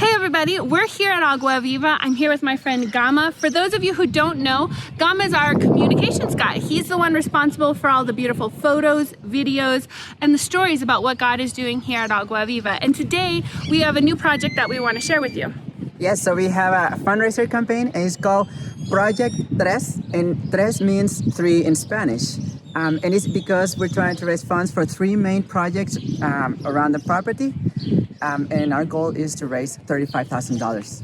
Hey everybody, we're here at Agua Viva. I'm here with my friend Gama. For those of you who don't know, Gama is our communications guy. He's the one responsible for all the beautiful photos, videos, and the stories about what God is doing here at Agua Viva. And today we have a new project that we want to share with you. Yes, so we have a fundraiser campaign and it's called Project Tres, and Tres means three in Spanish. And it's because we're trying to raise funds for three main projects around the property. And our goal is to raise $35,000.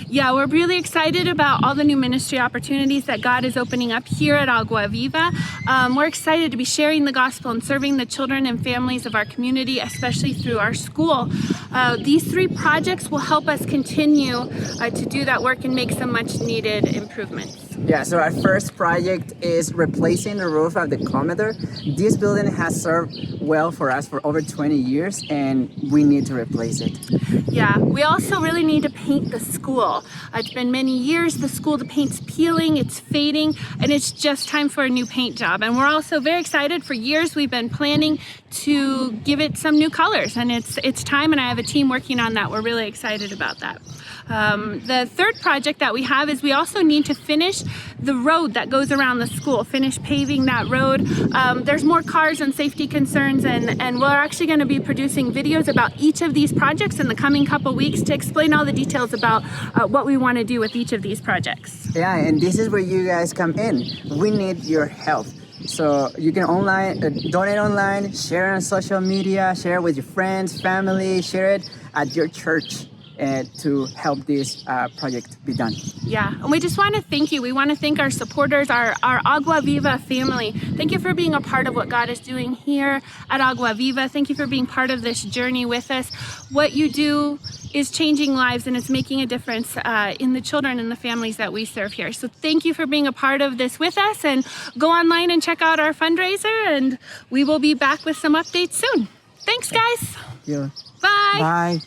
Yeah, we're really excited about all the new ministry opportunities that God is opening up here at Agua Viva. We're excited to be sharing the gospel and serving the children and families of our community, especially through our school. These three projects will help us continue to do that work and make some much needed improvements. Yeah, so our first project is replacing the roof of the commodore. This building has served well for us for over 20 years and we need to replace it. Yeah, we also really need to paint the school. It's been many years, the paint's peeling, it's fading, and it's just time for a new paint job. And we're also very excited. For years we've been planning to give it some new colors, and it's time, and I have a team working on that. We're really excited about that. The third project that we have is we also need to finish the road that goes around the school, finish paving that road. There's more cars and safety concerns, and we're actually going to be producing videos about each of these projects in the coming couple weeks to explain all the details about what we want to do with each of these projects. Yeah, and this is where you guys come in. We need your help. So you can donate online, share on social media, share it with your friends, family, share it at your church to help this project be done. Yeah, and we just want to thank you. We want to thank our supporters, our Agua Viva family. Thank you for being a part of what God is doing here at Agua Viva. Thank you for being part of this journey with us. What you do is changing lives, and it's making a difference in the children and the families that we serve here. So thank you for being a part of this with us, and go online and check out our fundraiser, and we will be back with some updates soon. Thanks, guys. Yeah. Bye. Bye.